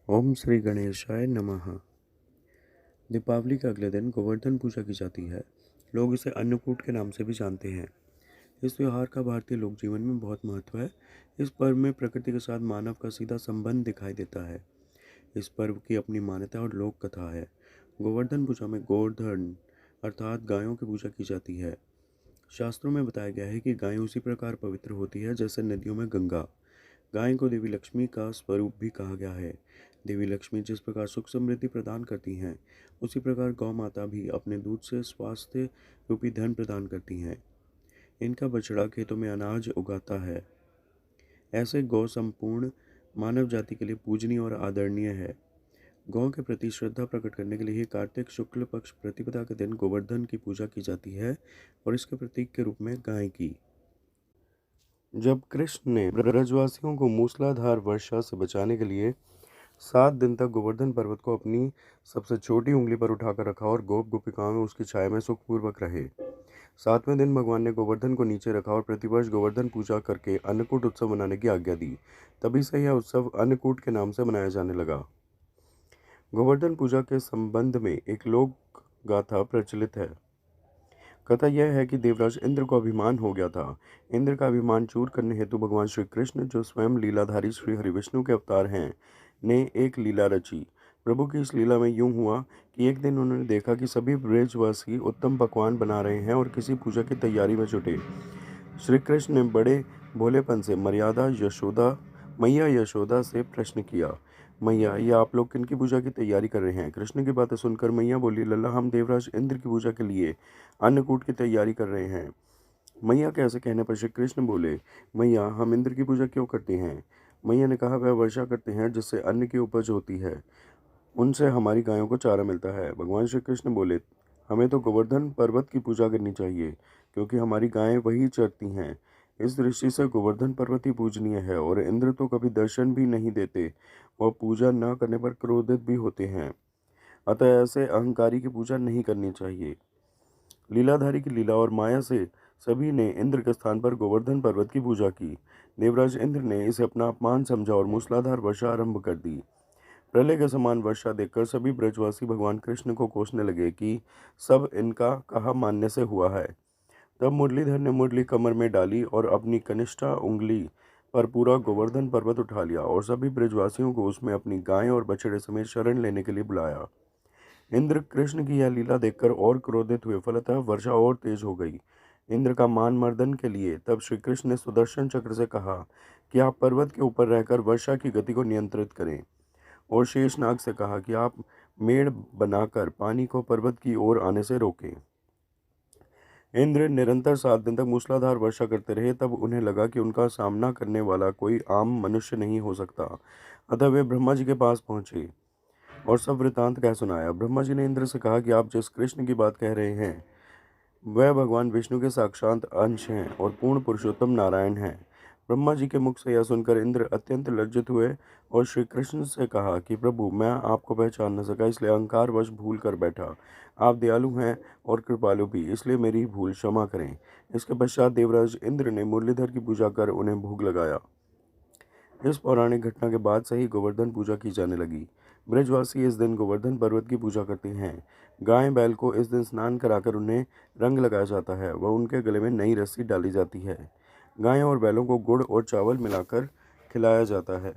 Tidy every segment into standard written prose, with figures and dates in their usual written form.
ओम श्री गणेशाय नमः। दीपावली के अगले दिन गोवर्धन पूजा की जाती है। लोग इसे अन्नकूट के नाम से भी जानते हैं। इस त्यौहार का भारतीय लोक जीवन में बहुत महत्व है। इस पर्व में प्रकृति के साथ मानव का सीधा संबंध दिखाई देता है। इस पर्व की अपनी मान्यता और लोक कथा है। गोवर्धन पूजा में गोवर्धन अर्थात गायों की पूजा की जाती है। शास्त्रों में बताया गया है कि गायें उसी प्रकार पवित्र होती है जैसे नदियों में गंगा। गाय को देवी लक्ष्मी का स्वरूप भी कहा गया है। देवी लक्ष्मी जिस प्रकार सुख समृद्धि प्रदान करती हैं, उसी प्रकार गौ माता भी अपने दूध से स्वास्थ्य रूपी धन प्रदान करती हैं। इनका बछड़ा खेतों में अनाज उगाता है। ऐसे गौ संपूर्ण मानव जाति के लिए पूजनीय और आदरणीय है। गौ के प्रति श्रद्धा प्रकट करने के लिए ही कार्तिक शुक्ल पक्ष प्रतिपदा के दिन गोवर्धन की पूजा की जाती है और इसके प्रतीक के रूप में गाय की। जब कृष्ण ने ब्रजवासियों को मूसलाधार वर्षा से बचाने के लिए 7 दिन तक गोवर्धन पर्वत को अपनी सबसे छोटी उंगली पर उठाकर रखा और गोप गोपिकाओं उसकी छाया में सुखपूर्वक रहे। 7वें दिन भगवान ने गोवर्धन को नीचे रखा और प्रतिवर्ष गोवर्धन पूजा करके अन्नकूट उत्सव मनाने की आज्ञा दी। तभी से यह उत्सव अन्नकूट के नाम से मनाया जाने लगा। गोवर्धन पूजा के संबंध में एक लोक गाथा प्रचलित है। कथा यह है कि देवराज इंद्र को अभिमान हो गया था। इंद्र का अभिमान चूर करने हेतु भगवान श्री कृष्ण, जो स्वयं लीलाधारी श्री हरिविष्णु के अवतार हैं, ने एक लीला रची। प्रभु की इस लीला में यूं हुआ कि एक दिन उन्होंने देखा कि सभी ब्रजवासी उत्तम पकवान बना रहे हैं और किसी पूजा की तैयारी में जुटे। श्री कृष्ण ने बड़े भोलेपन से मैया यशोदा से प्रश्न किया, मैया, ये आप लोग किनकी पूजा की तैयारी कर रहे हैं? कृष्ण की बातें सुनकर मैया बोली, लल्ला, हम देवराज इंद्र की पूजा के लिए अन्नकूट की तैयारी कर रहे हैं। मैया के ऐसे कहने पर श्री कृष्ण बोले, मैया, हम इंद्र की पूजा क्यों करते हैं? मैया ने कहा, वह वर्षा करते हैं जिससे अन्न की उपज होती है, उनसे हमारी गायों को चारा मिलता है। भगवान श्री कृष्ण बोले, हमें तो गोवर्धन पर्वत की पूजा करनी चाहिए, क्योंकि हमारी गायें वही चरती हैं। इस दृष्टि से गोवर्धन पर्वत ही पूजनीय है और इंद्र तो कभी दर्शन भी नहीं देते और पूजा न करने पर क्रोधित भी होते हैं। अतः ऐसे अहंकारी की पूजा नहीं करनी चाहिए। लीलाधारी की लीला और माया से सभी ने इंद्र के स्थान पर गोवर्धन पर्वत की पूजा की। देवराज इंद्र ने इसे अपना अपमान समझा और मूसलाधार वर्षा आरंभ कर दी। प्रलय के समान वर्षा देखकर सभी ब्रजवासी भगवान कृष्ण को कोसने लगे कि सब इनका कहा मानने से हुआ है। तब मुरलीधर ने मुरली कमर में डाली और अपनी कनिष्ठा उंगली पर पूरा गोवर्धन पर्वत उठा लिया और सभी ब्रजवासियों को उसमें अपनी गाय और बछड़े समेत शरण लेने के लिए बुलाया। इंद्र कृष्ण की यह लीला देखकर और क्रोधित हुए, फलतः वर्षा और तेज हो गई। इंद्र का मान मर्दन के लिए तब श्री कृष्ण ने सुदर्शन चक्र से कहा कि आप पर्वत के ऊपर रहकर वर्षा की गति को नियंत्रित करें, और शेषनाग से कहा कि आप मेड़ बनाकर पानी को पर्वत की ओर आने से रोकें। इंद्र निरंतर 7 दिन तक मूसलाधार वर्षा करते रहे। तब उन्हें लगा कि उनका सामना करने वाला कोई आम मनुष्य नहीं हो सकता। अतः वे ब्रह्मा जी के पास पहुंचे और सब वृतांत कह सुनाया। ब्रह्मा जी ने इंद्र से कहा कि आप जिस कृष्ण की बात कह रहे हैं, वह भगवान विष्णु के साक्षात अंश हैं और पूर्ण पुरुषोत्तम नारायण हैं। ब्रह्मा जी के मुख से यह सुनकर इंद्र अत्यंत लज्जित हुए और श्री कृष्ण से कहा कि प्रभु, मैं आपको पहचान न सका, इसलिए अहंकारवश भूल कर बैठा। आप दयालु हैं और कृपालु भी, इसलिए मेरी भूल क्षमा करें। इसके पश्चात देवराज इंद्र ने मुरलीधर की पूजा कर उन्हें भोग लगाया। इस पौराणिक घटना के बाद से ही गोवर्धन पूजा की जाने लगी। ब्रजवासी इस दिन गोवर्धन पर्वत की पूजा करते हैं। गाय बैल को इस दिन स्नान कराकर उन्हें रंग लगाया जाता है व उनके गले में नई रस्सी डाली जाती है। गायों और बैलों को गुड़ और चावल मिलाकर खिलाया जाता है।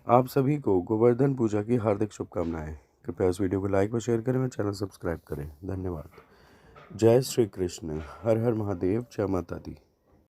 आप सभी को गोवर्धन पूजा की हार्दिक शुभकामनाएं। कृपया इस वीडियो को लाइक व शेयर करें व चैनल सब्सक्राइब करें। धन्यवाद। जय श्री कृष्ण। हर हर महादेव। जय माता दी।